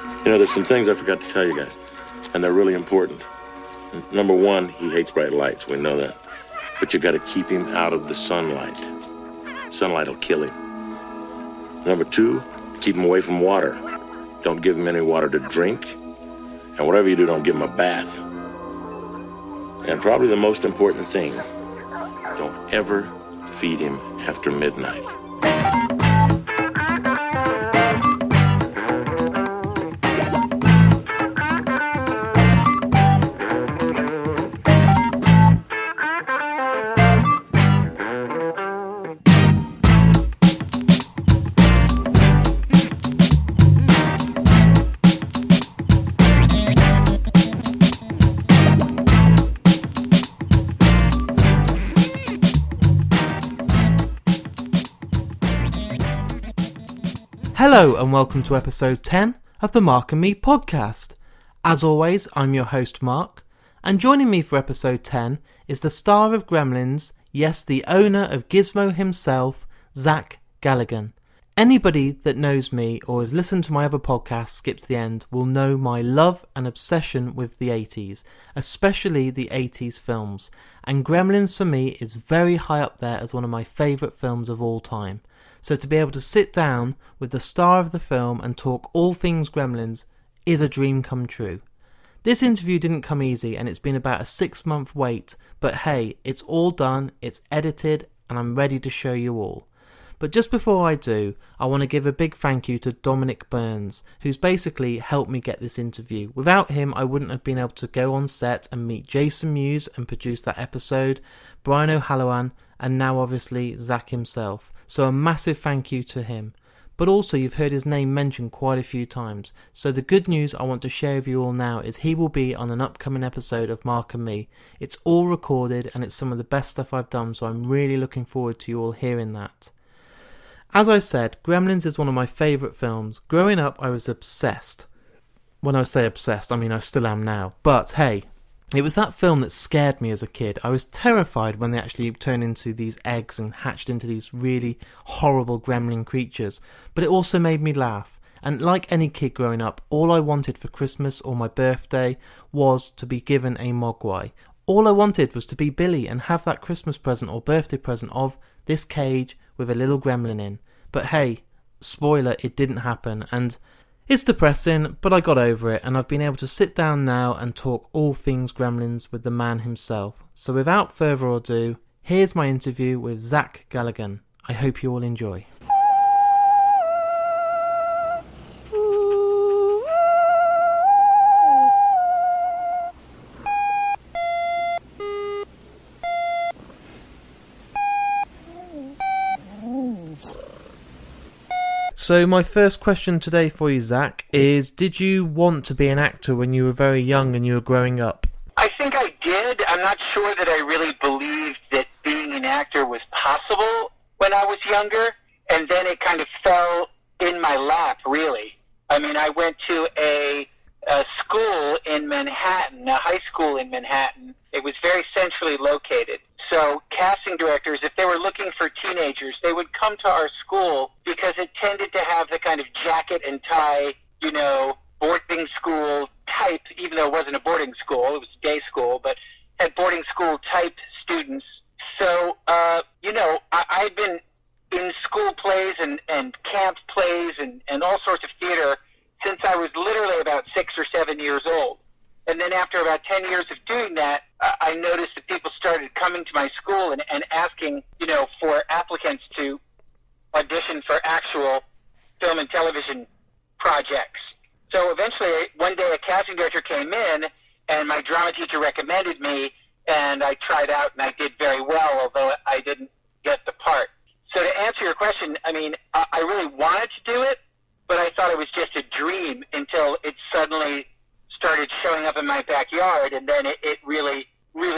You know, there's some things I forgot to tell you guys, and they're really important. Number one, he hates bright lights. We know that. But you got to keep him out of the sunlight. Sunlight will kill him. Number two, keep him away from water. Don't give him any water to drink. And whatever you do, don't give him a bath. And probably the most important thing, don't ever feed him after midnight. Hello and welcome to episode 10 of the Mark and Me podcast. As always, I'm your host Mark, and joining me for episode 10 is the star of Gremlins, yes, the owner of Gizmo himself, Zach Galligan. Anybody that knows me or has listened to my other podcast, Skip to the End, will know my love and obsession with the 80s, especially the 80s films, and Gremlins for me is very high up there as one of my favourite films of all time. So to be able to sit down with the star of the film and talk all things Gremlins is a dream come true. This interview didn't come easy and it's been about a 6-month wait, but hey, it's all done, it's edited, and I'm ready to show you all. But just before I do, I want to give a big thank you to Dominic Burns, who's basically helped me get this interview. Without him, I wouldn't have been able to go on set and meet Jason Mewes and produce that episode, Brian O'Halloran, and now obviously Zach himself. So a massive thank you to him. But also you've heard his name mentioned quite a few times. So the good news I want to share with you all now is he will be on an upcoming episode of Mark and Me. It's all recorded and it's some of the best stuff I've done, so I'm really looking forward to you all hearing that. As I said, Gremlins is one of my favourite films. Growing up I was obsessed. When I say obsessed, I mean I still am now. But hey, it was that film that scared me as a kid. I was terrified when they actually turned into these eggs and hatched into these really horrible gremlin creatures. But it also made me laugh. And like any kid growing up, all I wanted for Christmas or my birthday was to be given a Mogwai. All I wanted was to be Billy and have that Christmas present or birthday present of this cage with a little gremlin in. But hey, spoiler, it didn't happen, and it's depressing, but I got over it, and I've been able to sit down now and talk all things Gremlins with the man himself. So without further ado, here's my interview with Zach Galligan. I hope you all enjoy. So my first question today for you, Zach, is did you want to be an actor when you were very young and you were growing up? I think I did. I'm not sure that I really believed that being an actor was possible when I was younger, and then it kind of fell in my lap, really. I mean, I went to a school in Manhattan, a high school in Manhattan. It was very centrally located. So casting directors, if they were looking for teenagers, they would come to our school because it tended to have the kind of jacket and tie, you know, boarding school type, even though it wasn't a boarding school, it was a day school, but had boarding school type students. So, you know, I'd been in school plays and camp plays and all sorts of theater since I was literally about 6 or 7 years old. And then after about 10 years of doing that, I noticed that people started coming to my school and asking, you know, for applicants to audition for actual film and television projects. So eventually, one day a casting director came in, and my drama teacher recommended me, and I tried out, and I did very well, although I didn't get the part. So to answer your question, I mean, I really wanted to do it, but I thought it was just a dream until it suddenly started showing up in my backyard, and then it really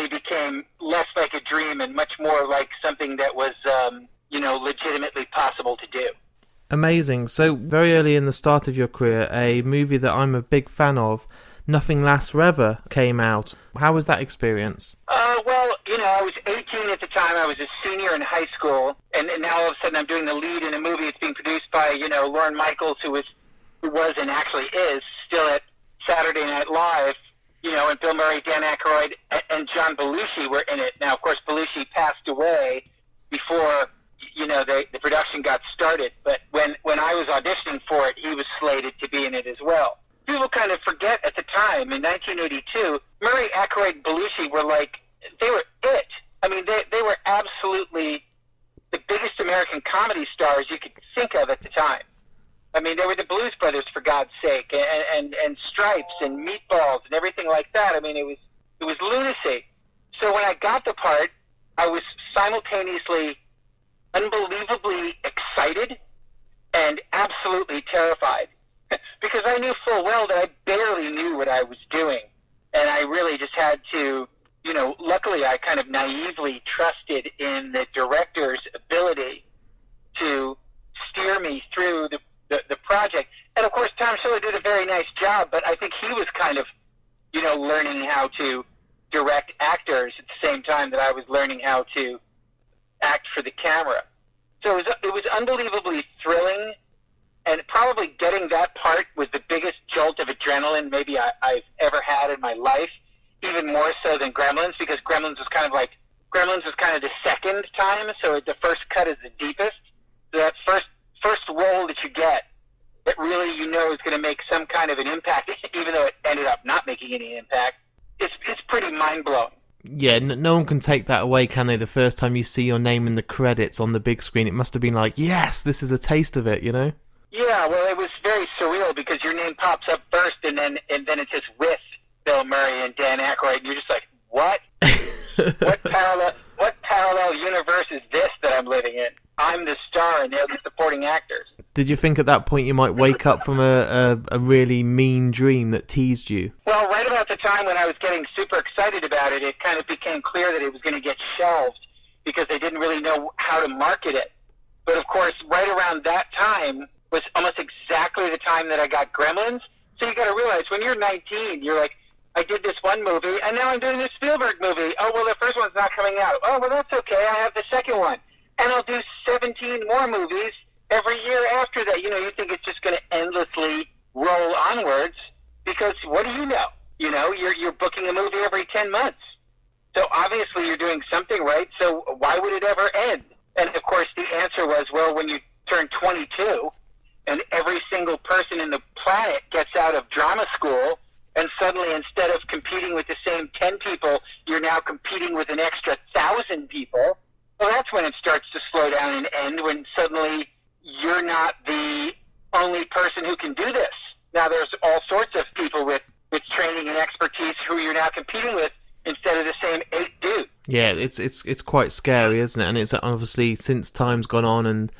became less like a dream and much more like something that was, you know, legitimately possible to do. Amazing. So very early in the start of your career, a movie that I'm a big fan of, Nothing Lasts Forever, came out. How was that experience? Well, you know, I was 18 at the time. I was a senior in high school, and now all of a sudden I'm doing the lead in a movie. It's being produced by, you know, Lorne Michaels, who was who was and actually is still at Saturday Night Live, you know, and Bill Murray, Dan Aykroyd, and John Belushi were in it. Now, of course, Belushi passed away before, you know, the production got started. But when I was auditioning for it, he was slated to be in it as well. People kind of forget at the time, in 1982, Murray, Aykroyd, Belushi were like, they were it. I mean, they were absolutely the biggest American comedy stars you could think of at the time. I mean, they were the Blues Brothers, for God's sake, and Stripes and Meatballs and everything like that. I mean, it was lunacy. So when I got the part, I was simultaneously unbelievably excited and absolutely terrified because I knew full well that I barely knew what I was doing, and I really just had to, you know, luckily I kind of naively trusted in the director's ability to steer me through the project. And of course, Tom Schiller did a very nice job, but I think he was kind of, you know, learning how to direct actors at the same time that I was learning how to act for the camera. So it was unbelievably thrilling, and probably getting that part was the biggest jolt of adrenaline maybe I've ever had in my life, even more so than Gremlins, because Gremlins was kind of the second time, so the first cut is the deepest. So that first role that you get that really, you know, is going to make some kind of an impact, even though it ended up not making any impact, it's pretty mind-blowing. Yeah, no one can take that away, can they? The first time you see your name in the credits on the big screen, it must have been like, yes, this is a taste of it, you know? Yeah, well, it was very surreal because your name pops up first, and then it's just with Bill Murray and Dan Aykroyd, and you're just like, what? What parallel universe is this that I'm living in? I'm the star, and they're the supporting actors. Did you think at that point you might wake up from a really mean dream that teased you? Well, right about the time when I was getting super excited about it, it kind of became clear that it was going to get shelved because they didn't really know how to market it. But of course, right around that time was almost exactly the time that I got Gremlins. So you got to realize, when you're 19, you're like, I did this one movie, and now I'm doing this Spielberg movie. Oh, well, the first one's not coming out. Oh, well, that's okay. I have the second one. And I'll do 17 more movies every year after that. You know, you think it's just going to endlessly roll onwards because what do you know? You know, you're booking a movie every 10 months. So obviously you're doing something right, so why would it ever end? And of course the answer was, well, when you turn 22 and every single person in the planet gets out of drama school, and suddenly instead of competing with the same 10 people, you're now competing with an extra 1,000 people. Well, that's when it starts to slow down and end, when suddenly you're not the only person who can do this. Now there's all sorts of people with training and expertise who you're now competing with instead of the same 8 dudes. Yeah, it's quite scary, isn't it? And it's obviously, since time's gone on and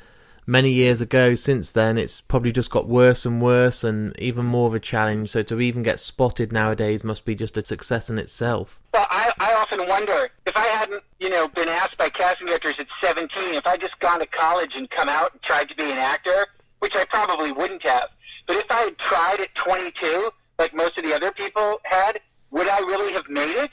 many years ago since then, it's probably just got worse and worse and even more of a challenge. So to even get spotted nowadays must be just a success in itself. Well, I often wonder, if I hadn't, you know, been asked by casting directors at 17, if I'd just gone to college and come out and tried to be an actor, which I probably wouldn't have, but if I had tried at 22, like most of the other people had, would I really have made it?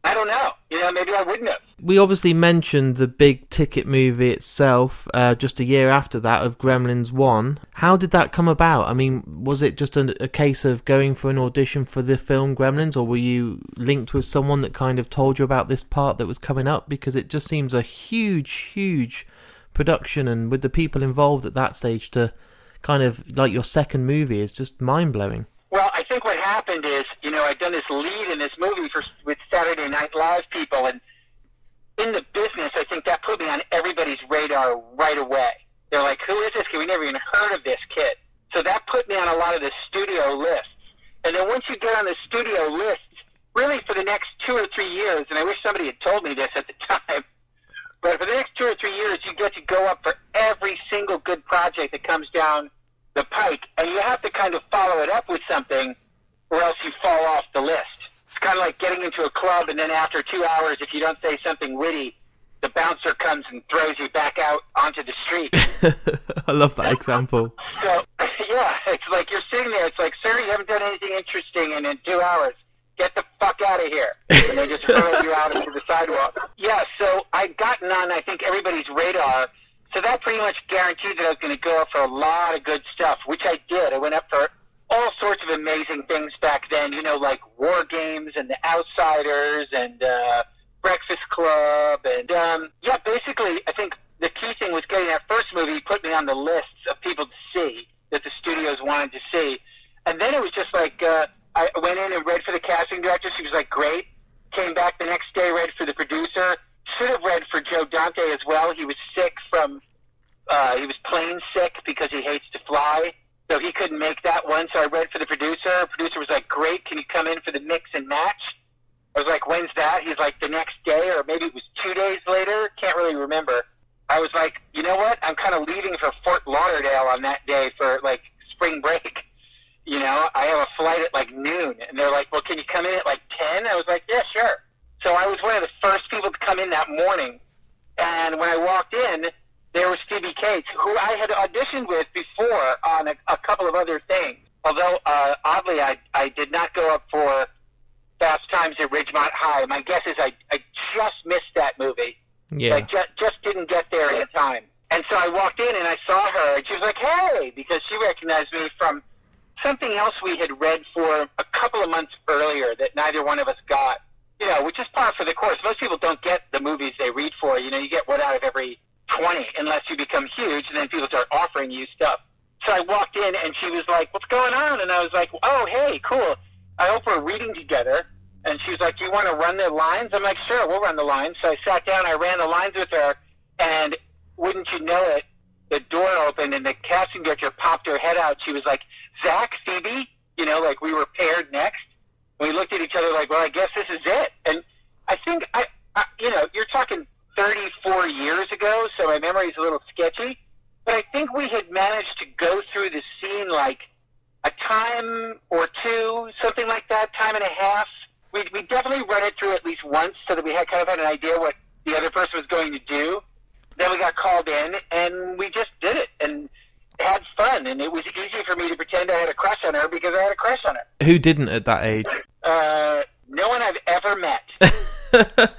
I don't know. You know, maybe I wouldn't have. We obviously mentioned the big ticket movie itself just a year after that of Gremlins 1. How did that come about? I mean, was it just a case of going for an audition for the film Gremlins, or were you linked with someone that kind of told you about this part that was coming up? Because it just seems a huge production, and with the people involved at that stage, to kind of, like, your second movie is just mind-blowing. Well, I think what happened is, you know, I'd done this lead in this movie with Saturday Night Live people, and in the business, I think that put me on everybody's radar right away. They're like, who is this kid? We never even heard of this kid. So that put me on a lot of the studio lists. And then once you get on the studio lists, really for the next 2 or 3 years, and I wish somebody had told me this at the time, but for the next 2 or 3 years, you get to go up for every single good project that comes down the pike, and you have to kind of follow it up with something, or else you fall off the list. It's kind of like getting into a club, and then after 2 hours, if you don't say something witty, the bouncer comes and throws you back out onto the street. I love that example. So, yeah, it's like you're sitting there, it's like, sir, you haven't done anything interesting in 2 hours. Get the fuck out of here. And they just hurl you out into the sidewalk. Yeah, so I'd gotten on, I think, everybody's radar. So that pretty much guaranteed that I was going to go up for a lot of good stuff, which I did. I went up for all sorts of amazing things back then, like War Games and The Outsiders and Breakfast Club. And, basically, I think the key thing was getting that first movie put me on the lists of people to see that the studios wanted to see. And then it was just like, I went in and read for the casting director. She was like, great. Came back the next day, read for the producer. Should have read for Joe Dante as well. He was sick he was plane sick because he hates to fly. So he couldn't make that one. So I read for the producer. The producer was like, great. Can you come in for the mix and match? I was like, when's that? He's like, the next day, or maybe it was 2 days later. Can't really remember. I was like, you know what? I'm kind of leaving for Fort Lauderdale on that day for, like, spring break. I have a flight at, like, noon. And they're like, well, can you come in at, like, 10? I was like, yeah, sure. So I was one of the first people to come in that morning. And when I walked in, there was Phoebe Cates, who I had auditioned with before on a couple of other things. Although, oddly, I did not go up for Fast Times at Ridgemont High. My guess is I just missed that movie. Yeah. I just didn't get there in time. And so I walked in and I saw her, and she was like, hey, because she recognized me from something else we had read for a couple of months earlier that neither one of us got, which is par for the course. Most people don't get the movies they read for. You get one out of every 20 unless you become huge, and then people start offering you stuff. So I walked in, and she was like, what's going on? And I was like, oh, hey, cool. I hope we're reading together. And she was like, do you want to run the lines? I'm like, sure, we'll run the lines. So I sat down, I ran the lines with her, and wouldn't you know it, the door opened, and the casting director popped her head out. She was like, Zach, Phoebe? Like we were paired next. And we looked at each other like, well, I guess this is it. And I think, you're talking 34 years ago, so my memory's a little sketchy. But I think we had managed to go through the scene like a time or two, something like that, time and a half. We definitely run it through at least once so that we had kind of had an idea what the other person was going to do. Then we got called in, and we just did it and had fun. And it was easy for me to pretend I had a crush on her because I had a crush on her. Who didn't at that age? No one I've ever met.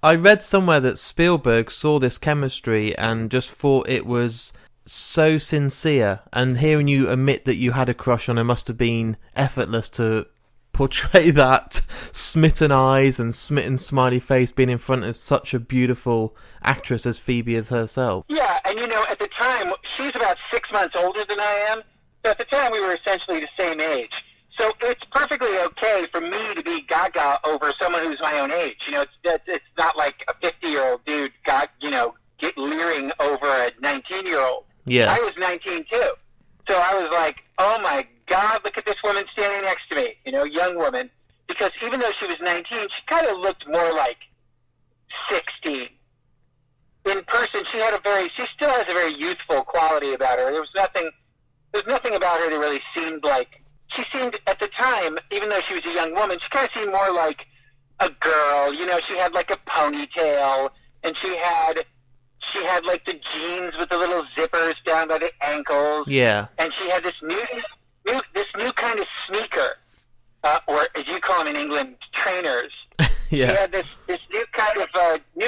I read somewhere that Spielberg saw this chemistry and just thought it was so sincere. And hearing you admit that you had a crush on her must have been effortless to portray that smitten eyes and smitten smiley face being in front of such a beautiful actress as Phoebe is herself. Yeah, and at the time, she's about 6 months older than I am, so at the time we were essentially the same age. So it's perfectly okay for me to be gaga over someone who's my own age. It's not like a 50-year-old dude leering over a 19-year-old. Yeah. I was 19 too. So I was like, oh my God, look at this woman standing next to me, young woman. Because even though she was 19, she kind of looked more like 16. In person, she still has a very youthful quality about her. There's nothing about her that really seemed like, she seemed at the time, even though she was a young woman, she kind of seemed more like a girl. She had like a ponytail, and she had like the jeans with the little zippers down by the ankles. Yeah. And she had this new kind of sneaker, or as you call them in England, trainers. Yeah. She had this new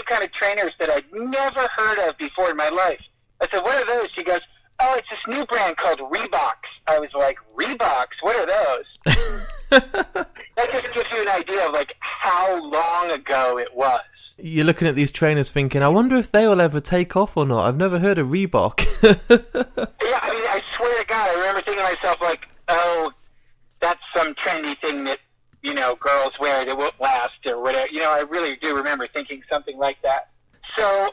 kind of trainers that I'd never heard of before in my life. I said, what are those? She goes, oh, it's this new brand called Reeboks. I was like, Reeboks? What are those? That just gives you an idea of like how long ago it was. You're looking at these trainers thinking, I wonder if they will ever take off or not. I've never heard of Reebok. Yeah, I swear to God, I remember thinking to myself, like, oh, that's some trendy thing that, girls wear that won't last or whatever. I really do remember thinking something like that. So,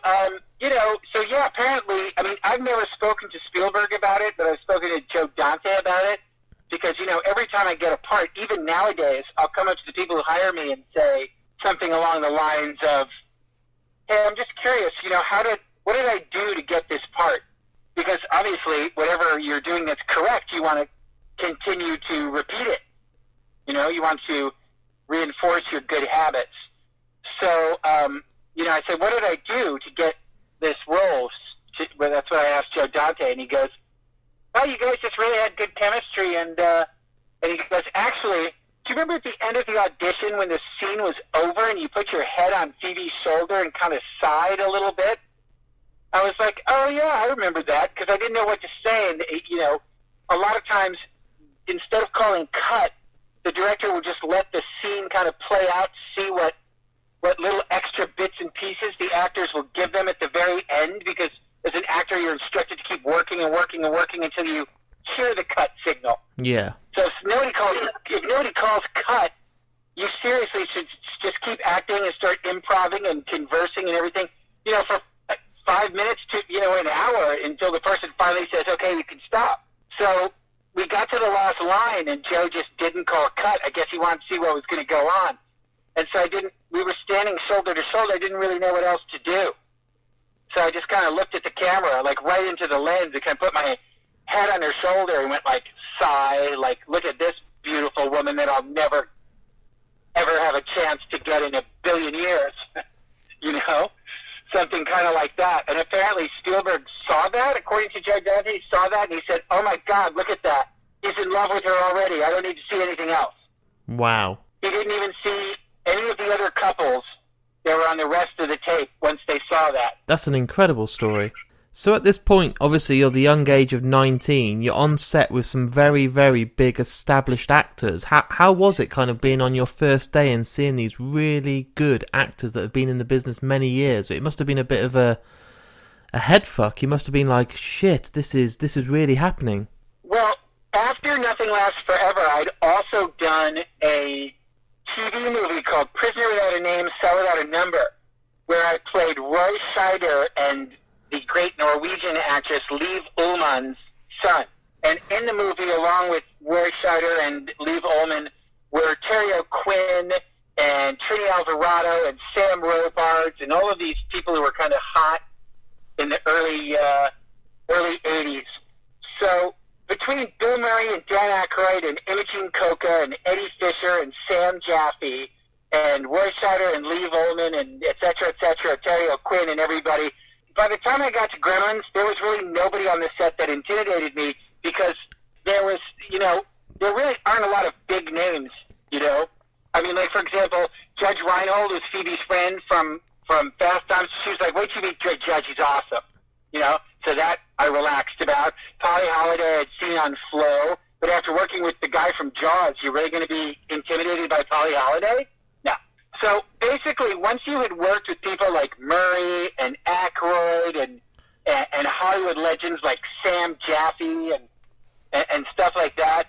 yeah, apparently, I've never spoken to Spielberg about it, but I've spoken to Joe Dante about it because, every time I get a part, even nowadays, I'll come up to the people who hire me and say something along the lines of, hey, I'm just curious, what did I do to get this part? Because obviously, whatever you're doing that's correct, you want to continue to repeat it. You want to reinforce your good habits. So, I said, what did I do to get this role? Well, that's what I asked Joe Dante, and he goes, well, you guys just really had good chemistry, and he goes, actually, do you remember at the end of the audition when the scene was over and you put your head on Phoebe's shoulder and kind of sighed a little bit? I was like, oh, yeah, I remember that, because I didn't know what to say. And, a lot of times, instead of calling cut, the director would just let the scene kind of play out, see what little extra bits and pieces the actors will give them at the very end, because as an actor, you're instructed to keep working and working and working until you hear the cut signal. Yeah. So if nobody calls cut, you seriously should just keep acting and start improvising and conversing and everything, for 5 minutes to, an hour until the person finally says, okay, you can stop. So we got to the last line, and Joe just didn't call cut. I guess he wanted to see what was going to go on. And so we were standing shoulder to shoulder. I didn't really know what else to do. So I just kind of looked at the camera, like right into the lens, and kind of put my head on her shoulder and went like, sigh, like, look at this beautiful woman that I'll never, ever have a chance to get in a billion years. Something kind of like that. And apparently Spielberg saw that, according to Joe Dante, he saw that, and he said, oh my God, look at that. He's in love with her already. I don't need to see anything else. Wow. He didn't even see any of the other couples that were on the rest of the tape once they saw that. That's an incredible story. So at this point, obviously, you're the young age of 19. You're on set with some very, very big established actors. How was it kind of being on your first day and seeing these really good actors that have been in the business many years? It must have been a bit of a head fuck. You must have been like, shit, this is really happening. Well, after Nothing Lasts Forever, I'd also done a TV movie called Prisoner Without a Name, Cell Without a Number, where I played Roy Scheider and the great Norwegian actress Liv Ullmann's son. And in the movie, along with Roy Scheider and Liv Ullmann, were Terry O'Quinn and Trini Alvarado and Sam Robards and all of these people who were kind of hot in the early 80s. So between Bill Murray and Dan Aykroyd and Imogen Coca and Eddie Fisher and Sam Jaffe and Roy Scheider and Liv Ullmann and et cetera, Terry O'Quinn and everybody, by the time I got to Gremlins, there was really nobody on the set that intimidated me, because there was, there really aren't a lot of big names, I mean, like, for example, Judge Reinhold was Phoebe's friend from Fast Times. She was like, wait till you meet Judge, he's awesome, so that I relaxed about. Polly Holiday I'd seen on Flow, but after working with the guy from Jaws, you're really going to be intimidated by Polly Holiday? No. So basically, once you had worked with people like Murray and Aykroyd and Hollywood legends like Sam Jaffe and stuff like that,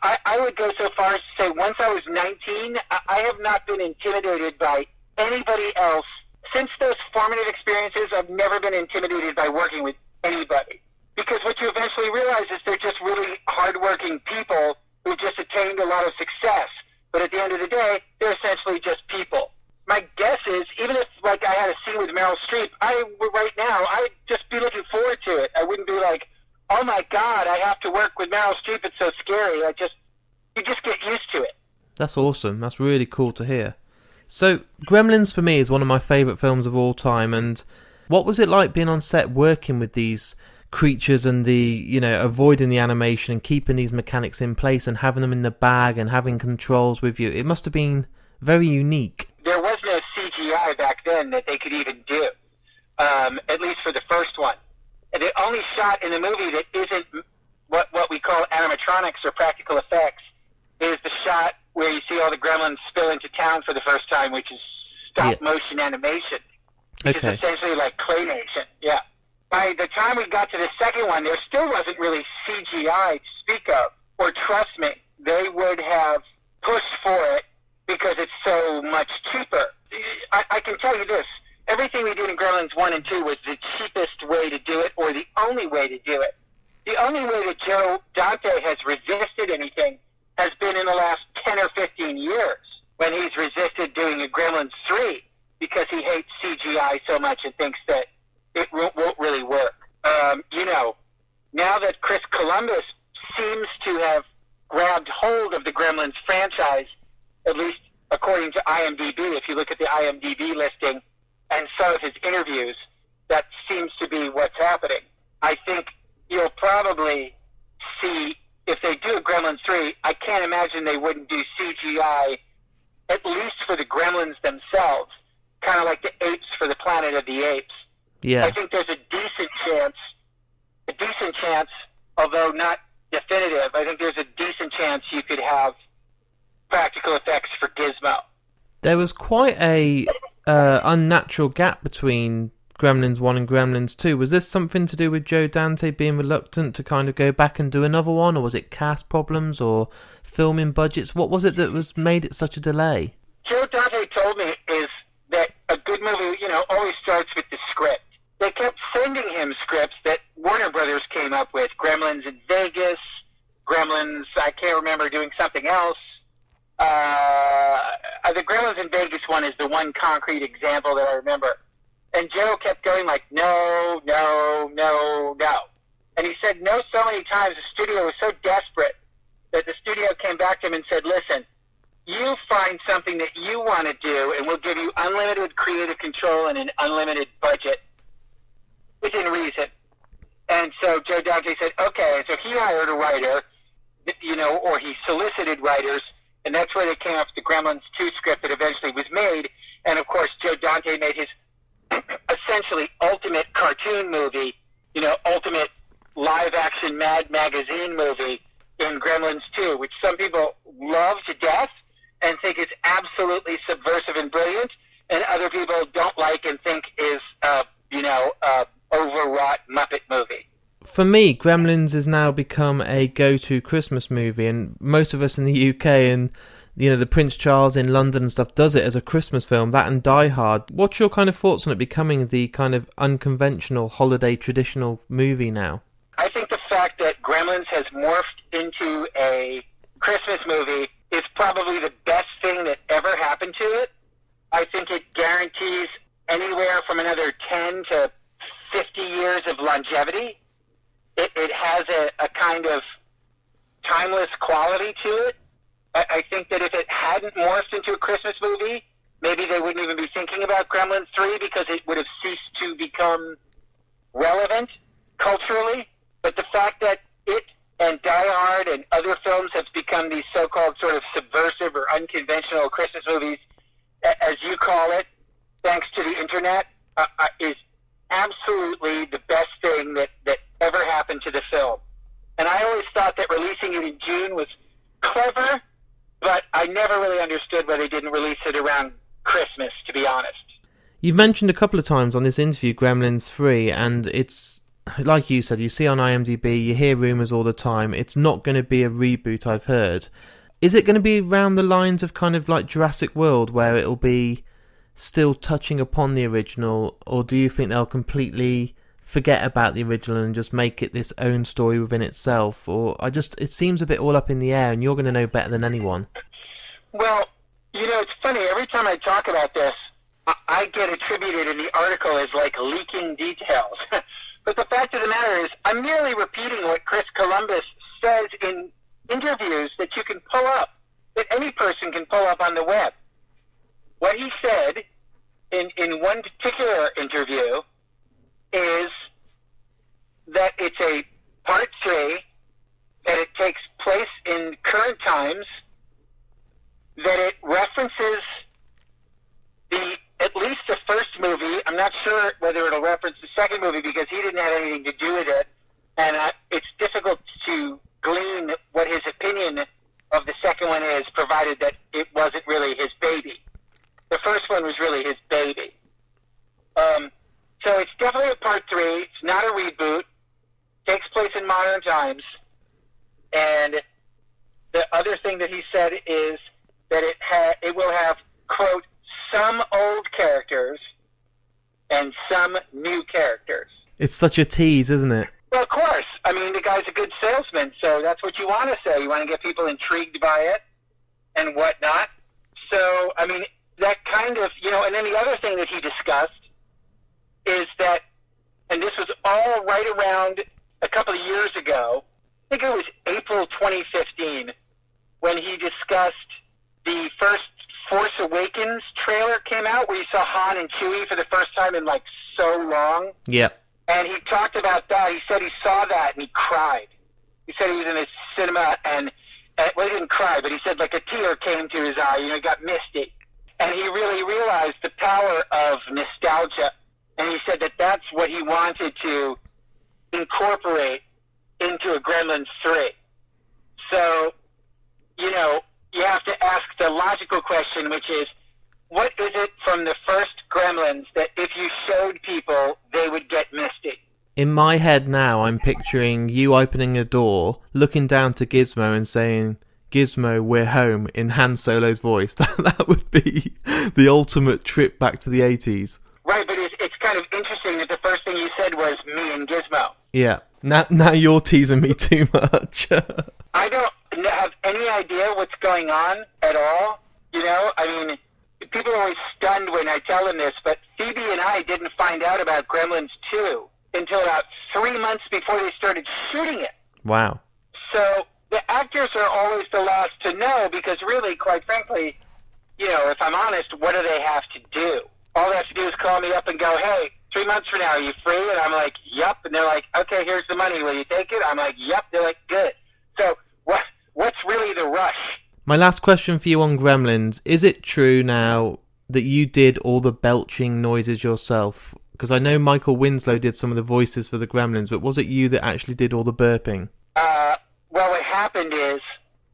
I would go so far as to say once I was 19, I have not been intimidated by anybody else. Since those formative experiences, I've never been intimidated by working with anybody. Because what you eventually realize is they're just really hardworking people who've just attained a lot of success. But at the end of the day, they're essentially just people. My guess is, even if, like, I had a scene with Meryl Streep, right now, I'd just be looking forward to it. I wouldn't be like, oh my God, I have to work with Meryl Streep, it's so scary. You just get used to it. That's awesome. That's really cool to hear. So, Gremlins for me is one of my favourite films of all time, and what was it like being on set working with these creatures and avoiding the animation and keeping these mechanics in place and having them in the bag and having controls with you? It must have been very unique. There was no CGI back then that they could even do, at least for the first one. And the only shot in the movie that isn't what we call animatronics or practical effects is the shot where you see all the gremlins spill into town for the first time, which is stop-motion animation, which is essentially like claymation. Yeah. By the time we got to the second one, there still wasn't really CGI to speak of. Or trust me, they would have pushed for it because it's so much cheaper. I can tell you this. Everything we did in Gremlins 1 and 2 was the cheapest way to do it, or the only way to do it. The only way that Joe Dante has resisted anything has been in the last 10 or 15 years, when he's resisted doing a Gremlins 3 because he hates CGI so much and thinks that it won't really work. Now that Chris Columbus seems to have grabbed hold of the Gremlins franchise, at least according to IMDb, if you look at the IMDb listing and some of his interviews, that seems to be what's happening. I think you'll probably see, if they do a Gremlins 3, I can't imagine they wouldn't do CGI, at least for the Gremlins themselves, kind of like the apes for the Planet of the Apes. Yeah. I think there's a decent chance, although not definitive, I think there's a decent chance you could have practical effects for Gizmo. There was quite a unnatural gap between Gremlins 1 and Gremlins 2. Was this something to do with Joe Dante being reluctant to kind of go back and do another one, or was it cast problems or filming budgets? What was it that made it such a delay? Joe Dante told me is that a good movie, always starts with the script. They kept sending him scripts that Warner Brothers came up with. Gremlins in Vegas, Gremlins, I can't remember, doing something else. The Gremlins in Vegas one is the one concrete example that I remember. And Joe kept going like, no. And he said no so many times, the studio was so desperate that the studio came back to him and said, listen, you find something that you want to do, and we'll give you unlimited creative control and an unlimited budget within reason. And so Joe Dante said, okay. So he hired a writer, or he solicited writers, and that's where they came up with the Gremlins 2 script that eventually was made. And, of course, Joe Dante made his essentially ultimate cartoon movie, ultimate live-action Mad Magazine movie in Gremlins 2, which some people love to death and think is absolutely subversive and brilliant, and other people don't like and think is, overwrought Muppet movie. For me, Gremlins has now become a go-to Christmas movie, and most of us in the UK and the Prince Charles in London and stuff does it as a Christmas film, that and Die Hard. What's your kind of thoughts on it becoming the kind of unconventional holiday traditional movie now? I think the fact that Gremlins has morphed into a Christmas movie is probably the best thing that ever happened to it. I think it guarantees anywhere from another 10 to 50 years of longevity. It has a kind of timeless quality to it. I think that if it hadn't morphed into a Christmas movie, maybe they wouldn't even be thinking about Gremlins 3 because it would have ceased to become relevant culturally. But the fact that it and Die Hard and other films have become these so-called sort of subversive or unconventional Christmas movies, as you call it, thanks to the internet, is absolutely the best thing that ever happened to the film. And I always thought that releasing it in June was clever, but I never really understood why they didn't release it around Christmas, to be honest. You've mentioned a couple of times on this interview Gremlins 3, and it's, like you said, you see on IMDb, you hear rumours all the time. It's not going to be a reboot, I've heard. Is it going to be around the lines of kind of like Jurassic World, where it'll be still touching upon the original, or do you think they'll completely forget about the original and just make it this own story within itself? Or it seems a bit all up in the air, and you're going to know better than anyone. Well, it's funny, every time I talk about this, I get attributed in the article as like leaking details. But the fact of the matter is, I'm merely repeating what Chris Columbus says in interviews that you can pull up, that any person can pull up on the web. What he said in one particular interview is that it's a part 3, that it takes place in current times, that it references at least the first movie. I'm not sure whether it'll reference the second movie because he didn't have anything to do with it, and it's difficult to glean what his opinion of the second one is, provided that it wasn't really his baby. The first one was really his baby. So it's definitely a part 3. It's not a reboot. Takes place in modern times. And the other thing that he said is that it will have, quote, some old characters and some new characters. It's such a tease, isn't it? Well, of course. I mean, the guy's a good salesman, so that's what you want to say. You want to get people intrigued by it and whatnot. So, I mean, that kind of, and then the other thing that he discussed is that, and this was all right around a couple of years ago, I think it was April 2015, when he discussed the first Force Awakens trailer came out, where you saw Han and Chewie for the first time in, like, so long. Yep. And he talked about that. He said he saw that and he cried. He said he was in the cinema and well, he didn't cry, but he said like a tear came to his eye. He got misty. And he really realized the power of nostalgia And he said that that's what he wanted to incorporate into a Gremlins 3. So, you know, you have to ask the logical question, which is, what is it from the first Gremlins that if you showed people, they would get misty? In my head now, I'm picturing you opening a door, looking down to Gizmo and saying, "Gizmo, we're home," in Han Solo's voice. That would be the ultimate trip back to the 80s. Right, but it's kind of interesting that the first thing you said was me and Gizmo. Yeah. Now you're teasing me too much. I don't have any idea what's going on at all. You know, I mean, people are always stunned when I tell them this, but Phoebe and I didn't find out about Gremlins 2 until about 3 months before they started shooting it. Wow. So the actors are always the last to know because really, quite frankly, you know, if I'm honest, what do they have to do? All they have to do is call me up and go, "Hey, 3 months from now, are you free?" And I'm like, "Yup." And they're like, "Okay, here's the money. Will you take it?" I'm like, "Yup." They're like, "Good." So what's really the rush? My last question for you on Gremlins, is it true now that you did all the belching noises yourself? Because I know Michael Winslow did some of the voices for the Gremlins, but was it you that actually did all the burping? Well, what happened is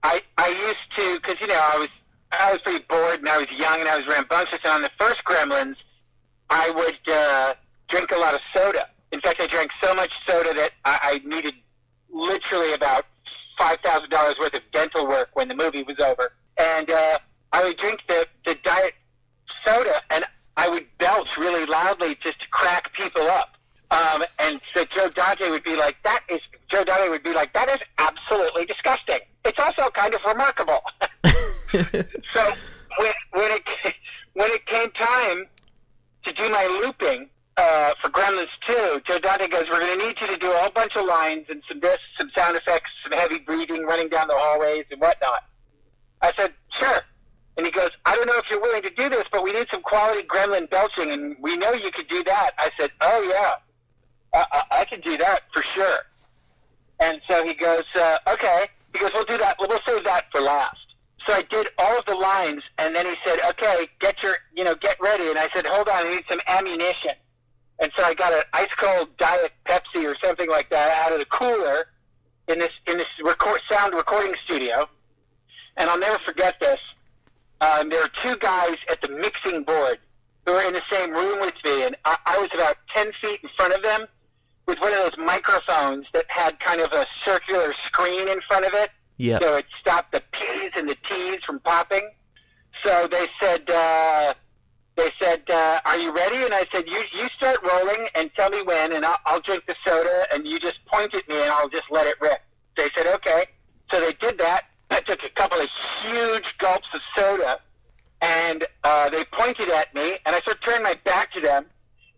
I used to, because, you know, I was pretty bored and I was young and I was rambunctious, and on the first Gremlins, I would drink a lot of soda. In fact, I drank so much soda that I needed literally about $5,000 worth of dental work when the movie was over. And I would drink the diet soda, and I would belch really loudly just to crack people up. And so Joe Dante would be like, that is absolutely disgusting. It's also kind of remarkable. So when it came time to do my looping for Gremlins 2, Joe Dante goes, "We're going to need you to do a whole bunch of lines and some sound effects, some heavy breathing, running down the hallways and whatnot." I said, "Sure." And he goes, "I don't know if you're willing to do this, but we need some quality Gremlin belching, and we know you could do that." I said, "Oh, yeah, I can do that for sure." And so he goes, "Okay." He goes, "We'll do that. We'll save that for last." So I did all of the lines, and then he said, "Okay, get ready." And I said, "Hold on, I need some ammunition." And so I got an ice-cold Diet Pepsi or something like that out of the cooler in this sound recording studio. And I'll never forget this. There were two guys at the mixing board who were in the same room with me, and I was about 10 feet in front of them with one of those microphones that had kind of a circular screen in front of it. Yeah. So it stopped the P's and the T's from popping. So they said, "Are you ready?" And I said, you start rolling and tell me when, and I'll drink the soda, and you just point at me, and I'll just let it rip. They said, "Okay." So they did that. I took a couple of huge gulps of soda, and they pointed at me, and I sort of turned my back to them,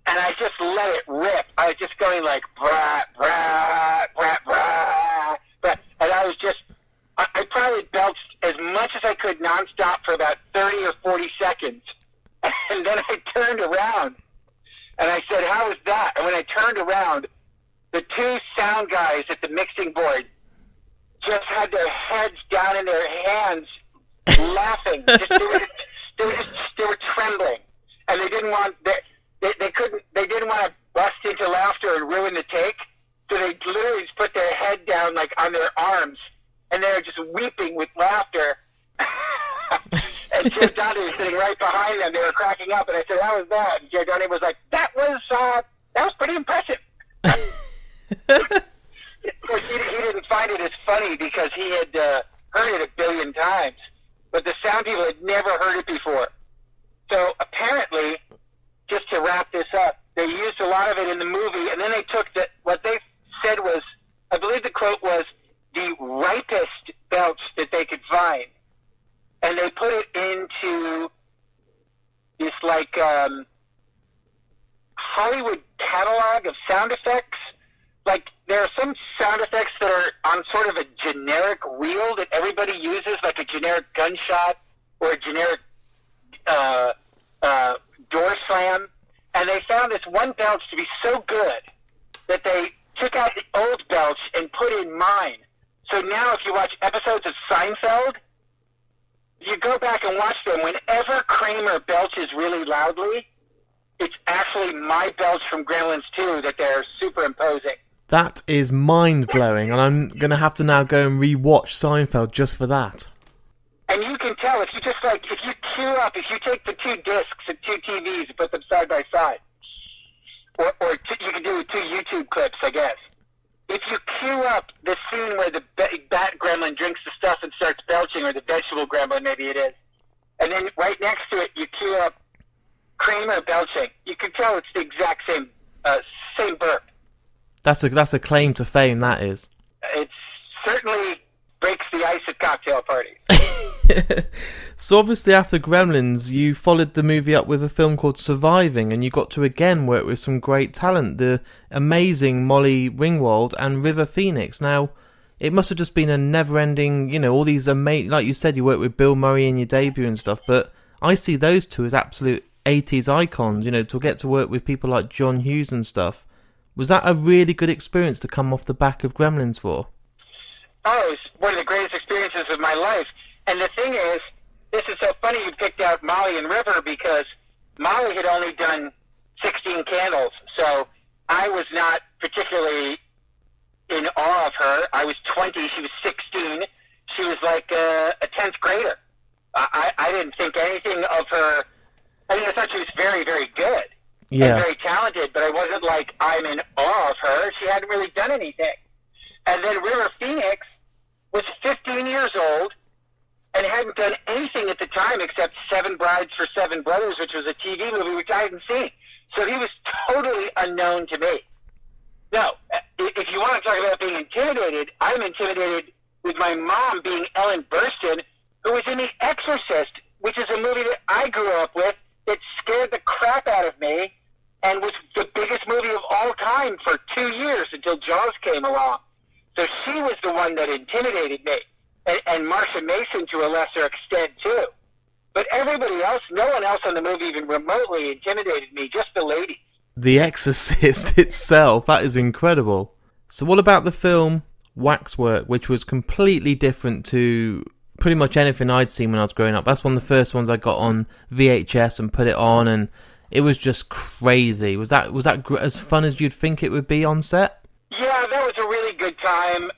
and I just let it rip. I was just going like, "Brah, brah, brah, brah." And I was just, I probably belched as much as I could nonstop for about 30 or 40 seconds. And then I turned around, and I said, "How was that?" And when I turned around, the two sound guys at the mixing board just had their heads down in their hands, laughing. They were trembling, and they didn't want they didn't want to bust into laughter and ruin the take. So they literally just put their head down like on their arms, and they were just weeping with laughter. And Joe Dante was sitting right behind them. They were cracking up, and I said, "How was that?" And Joe Dante was like, that was pretty impressive." Of course, he didn't find it as funny because he had heard it a billion times, but the sound people had never heard it before. So apparently, just to wrap this up, they used a lot of it in the movie, and then they took what they said was, I believe the quote was, the ripest belch that they could find, and they put it into this like Hollywood catalog of sound effects. Like, there are some sound effects that are on sort of a generic reel that everybody uses, like a generic gunshot or a generic door slam. And they found this one belch to be so good that they took out the old belch and put in mine. So now if you watch episodes of Seinfeld, you go back and watch them, whenever Kramer belches really loudly, it's actually my belch from Gremlins 2 that they're superimposing. That is mind-blowing, and I'm going to have to now go and re-watch Seinfeld just for that. And you can tell, if you take the two discs and two TVs and put them side by side, or you can do 2 YouTube clips, I guess. If you cue up the scene where the bat gremlin drinks the stuff and starts belching, or the vegetable gremlin, maybe it is, and then right next to it you cue up Kramer belching, you can tell it's the exact same burp. That's a claim to fame, that is. It certainly breaks the ice at cocktail parties. So obviously after Gremlins, you followed the movie up with a film called Surviving, and you got to again work with some great talent, the amazing Molly Ringwald and River Phoenix. Now, it must have just been a never-ending, all these amazing, like you said, you worked with Bill Murray in your debut and stuff, but I see those two as absolute 80s icons, to get to work with people like John Hughes and stuff. Was that a really good experience to come off the back of Gremlins for? Oh, it was one of the greatest experiences of my life. And the thing is, this is so funny you picked out Molly and River, because Molly had only done 16 Candles, so I was not particularly in awe of her. I was 20, she was 16. She was like a 10th grader. I didn't think anything of her. I thought she was very, very good and very talented, but I wasn't like, I'm in awe of her. She hadn't really done anything. And then River Phoenix was 15 years old and hadn't done anything at the time except Seven Brides for Seven Brothers, which was a TV movie which I hadn't seen. So he was totally unknown to me. Now, if you want to talk about being intimidated, I'm intimidated with my mom being Ellen Burstyn, who was in The Exorcist, which is a movie that I grew up with that scared the crap out of me and was the biggest movie of all time for 2 years until Jaws came along. So she was the one that intimidated me, and Marsha Mason to a lesser extent too. But everybody else, no one else on the movie even remotely intimidated me, just the ladies. The Exorcist itself, that is incredible. So what about the film Waxwork, which was completely different to pretty much anything I'd seen when I was growing up? That's one of the first ones I got on VHS and put it on, and it was just crazy. Was that as fun as you'd think it would be on set? Yeah, that was a really good time.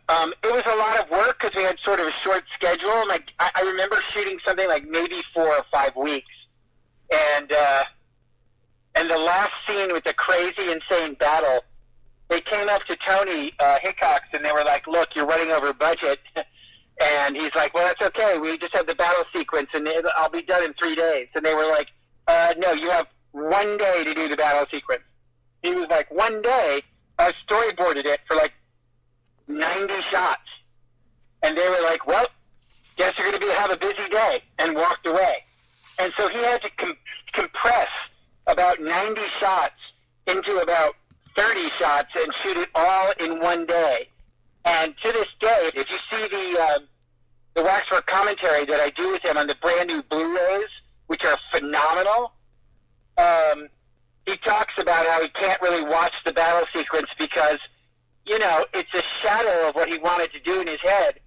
It was a lot of work because we had sort of a short schedule. Like I remember shooting something like maybe 4 or 5 weeks, and the last scene with the crazy, insane battle, they came up to Tony Hickox and they were like, "Look, you're running over budget," and he's like, "Well, that's okay. We just have the battle sequence, and I'll be done in 3 days." And they were like, "No, you have 1 day to do the battle sequence." He was like, "1 day." I storyboarded it for like 90 shots. And they were like, "Well, guess you're going to have a busy day," and walked away. And so he had to compress about 90 shots into about 30 shots and shoot it all in 1 day. And to this day, if you see the Waxwork commentary that I do with him on the brand new Blu-rays, which are phenomenal, he talks about how he can't really watch the battle sequence because, it's a shadow of what he wanted to do in his head,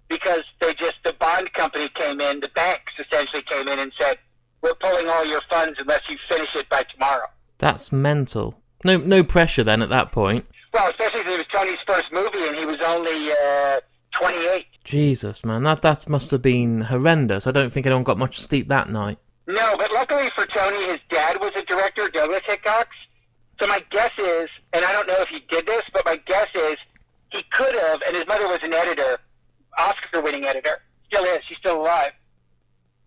because the bond company came in, the banks essentially came in and said, "We're pulling all your funds unless you finish it by tomorrow." That's mental. No pressure then at that point. Well, especially because it was Tony's first movie and he was only 28. Jesus, man, that must have been horrendous. I don't think anyone got much sleep that night. No, but luckily for Tony, his dad was a director, Douglas Hickox. So my guess is, and I don't know if he did this, but my guess is he could have, and his mother was an editor, Oscar-winning editor, still is, she's still alive.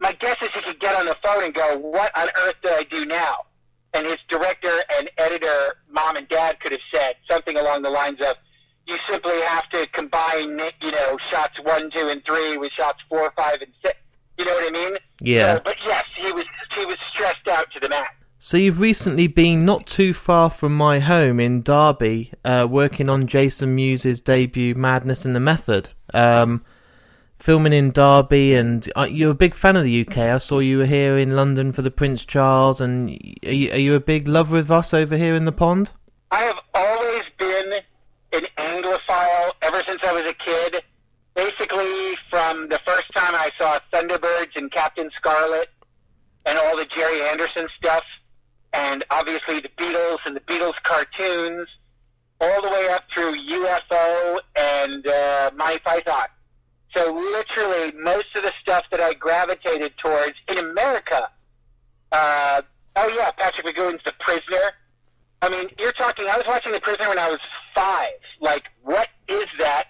My guess is he could get on the phone and go, "What on earth do I do now?" And his director and editor, mom and dad, could have said something along the lines of, "You simply have to combine, shots 1, 2, and 3 with shots 4, 5, and 6. You know what I mean? Yeah. But yes, he was stressed out to the max. So you've recently been not too far from my home in Derby, working on Jason Mewes' debut Madness in the Method, filming in Derby, and you're a big fan of the UK. I saw you were here in London for the Prince Charles, and are you a big lover of us over here in the pond? I have always been an Anglophile ever since I was a kid. Basically, from the first time I saw Thunderbirds and Captain Scarlet and all the Jerry Anderson stuff, and obviously the Beatles and the Beatles cartoons, all the way up through UFO and Monty Python. So literally most of the stuff that I gravitated towards in America, Patrick McGowan's The Prisoner. I mean, I was watching The Prisoner when I was 5. Like, what is that?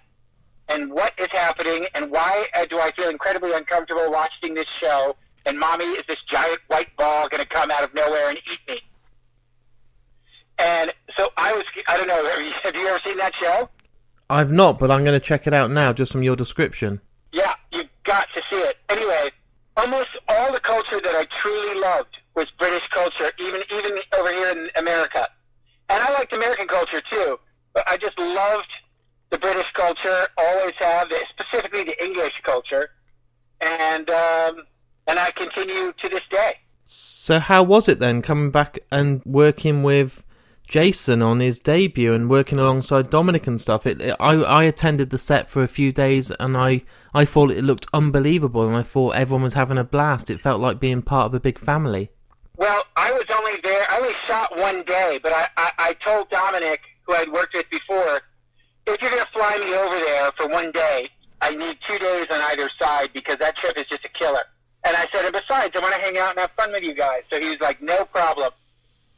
And what is happening? And why do I feel incredibly uncomfortable watching this show? And Mommy is this giant white ball going to come out of nowhere and eat me? And so I don't know, have you ever seen that show? I've not, but I'm going to check it out now just from your description. Yeah, you've got to see it. Anyway, almost all the culture that I truly loved was British culture, even over here in America. And I liked American culture too, but I just loved the British culture, always have, specifically the English culture, and I continue to this day. So how was it then, coming back and working with Jason on his debut and working alongside Dominic and stuff? I attended the set for a few days and I thought it looked unbelievable, and I thought everyone was having a blast. It felt like being part of a big family. Well, I was only there, I only shot one day, but I told Dominic, who I'd worked with before, if you're going to fly me over there for one day, I need 2 days on either side because that trip is just a killer. And I said, and besides, I want to hang out and have fun with you guys. So he was like, no problem.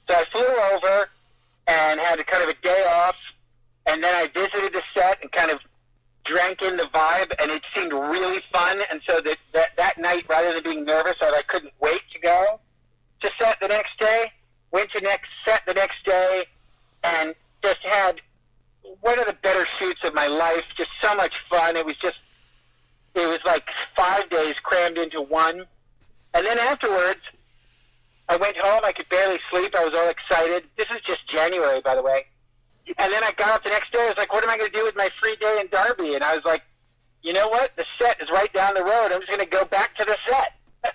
So I flew over and had kind of a day off, and then I visited the set and kind of drank in the vibe, and it seemed really fun. And so that night, rather than being nervous, I couldn't wait to go to set the next day, went to set the next day, and just had one of the better shoots of my life. Just so much fun. It was like 5 days crammed into one. And then afterwards, I went home. I could barely sleep. I was all excited. This is just January, by the way. And then I got up the next day. I was like, what am I going to do with my free day in Derby? And I was like, you know what? The set is right down the road. I'm just going to go back to the set.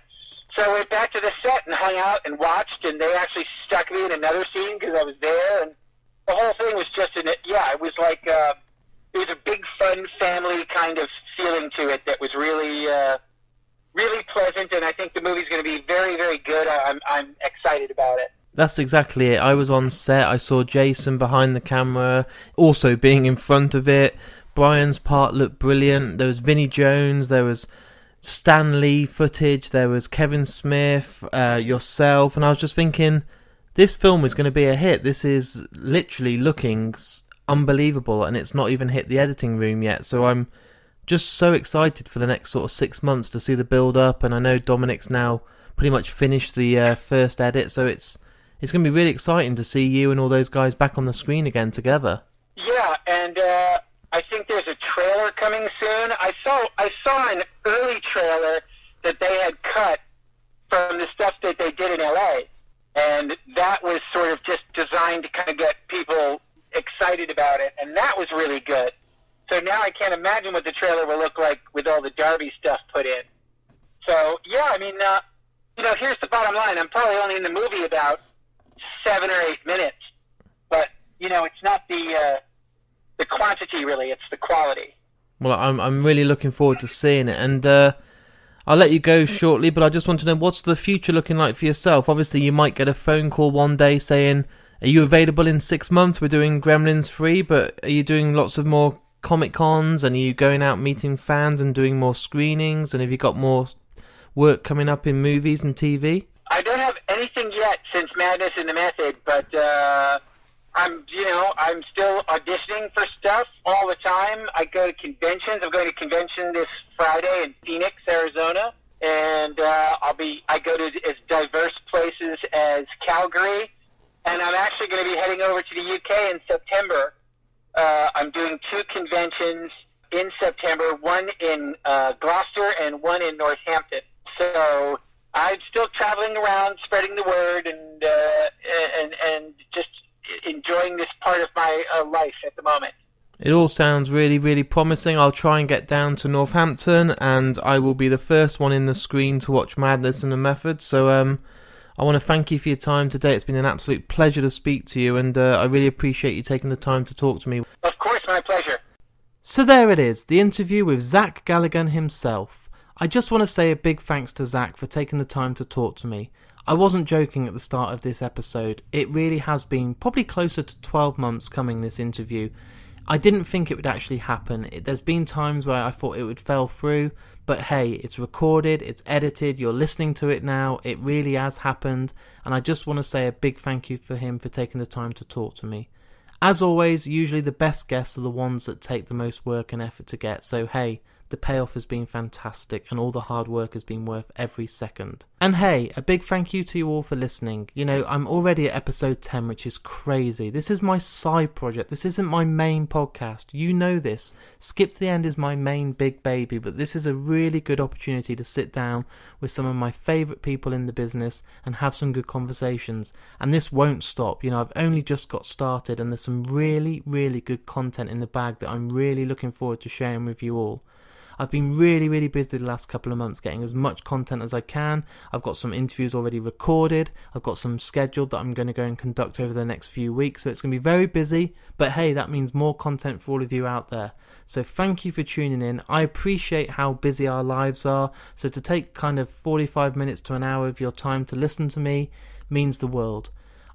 So I went back to the set and hung out and watched, and they actually stuck me in another scene because I was there. And the whole thing was just it was like, it was a big, fun, family kind of feeling to it that was really, really pleasant, and I think the movie's going to be very, very good. I'm excited about it. That's exactly it. I was on set. I saw Jason behind the camera, also being in front of it. Brian's part looked brilliant. There was Vinnie Jones. There was Stan Lee footage. There was Kevin Smith, yourself. And I was just thinking, this film is going to be a hit. This is literally looking unbelievable, and it's not even hit the editing room yet. So I'm just so excited for the next sort of 6 months to see the build up. And I know Dominic's now pretty much finished the first edit, so it's going to be really exciting to see you and all those guys back on the screen again together. Yeah, and I think there's a trailer coming soon. I saw an early trailer that they had cut from the stuff that they did in LA, and that was sort of just designed to kind of get people excited about it, and that was really good. So now I can't imagine what the trailer will look like with all the Derby stuff put in. So, yeah, I mean, here's the bottom line. I'm probably only in the movie about 7 or 8 minutes, but, it's not the quantity, really. It's the quality. Well, I'm really looking forward to seeing it, and I'll let you go shortly, but I just want to know, what's the future looking like for yourself? Obviously, you might get a phone call one day saying, are you available in 6 months? We're doing Gremlins 3, but are you doing lots of more Comic-Cons, and are you going out meeting fans and doing more screenings, and have you got more work coming up in movies and TV? I don't have anything yet since Madness in the Method, but I'm still auditioning for stuff all the time. I go to conventions. I'm going to a convention this Friday in Phoenix, Arizona, and I go to as diverse places as Calgary, and I'm actually going to be heading over to the UK in September. I'm doing 2 conventions in September, one in Gloucester and one in Northampton. So I'm still traveling around, spreading the word, and just enjoying this part of my life at the moment. It all sounds really, really promising. I'll try and get down to Northampton, and I will be the first one in the screen to watch Madness and the Method. So I want to thank you for your time today. It's been an absolute pleasure to speak to you, and I really appreciate you taking the time to talk to me. Of course, my pleasure. So there it is, the interview with Zach Galligan himself. I just want to say a big thanks to Zach for taking the time to talk to me. I wasn't joking at the start of this episode. It really has been probably closer to 12 months coming, this interview. I didn't think it would actually happen. There's been times where I thought it would fell through, but hey, it's recorded, it's edited, you're listening to it now, it really has happened, and I just want to say a big thank you for him for taking the time to talk to me. As always, usually the best guests are the ones that take the most work and effort to get, so hey, the payoff has been fantastic and all the hard work has been worth every second. And hey, a big thank you to you all for listening. You know, I'm already at episode 10, which is crazy. This is my side project. This isn't my main podcast. You know this. Skip to the End is my main big baby, but this is a really good opportunity to sit down with some of my favourite people in the business and have some good conversations. And this won't stop. You know, I've only just got started and there's some really, really good content in the bag that I'm really looking forward to sharing with you all. I've been really, really busy the last couple of months getting as much content as I can. I've got some interviews already recorded. I've got some scheduled that I'm going to go and conduct over the next few weeks. So it's going to be very busy. But hey, that means more content for all of you out there. So thank you for tuning in. I appreciate how busy our lives are. So to take kind of 45 minutes to an hour of your time to listen to me means the world.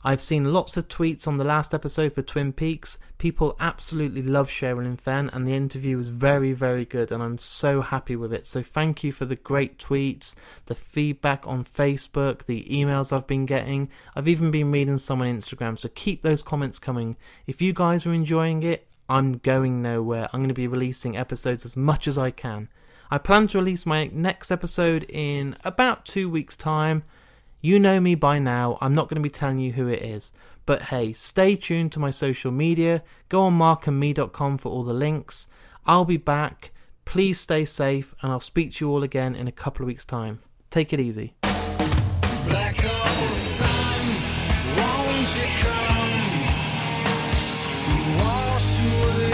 I've seen lots of tweets on the last episode for Twin Peaks. People absolutely love Sherilyn Fenn and the interview was very, very good and I'm so happy with it. So thank you for the great tweets, the feedback on Facebook, the emails I've been getting. I've even been reading some on Instagram, so keep those comments coming. If you guys are enjoying it, I'm going nowhere. I'm going to be releasing episodes as much as I can. I plan to release my next episode in about 2 weeks' time. You know me by now, I'm not going to be telling you who it is. But hey, stay tuned to my social media, go on markandme.com for all the links. I'll be back, please stay safe, and I'll speak to you all again in a couple of weeks' time. Take it easy. Black hole sun, won't you come wash away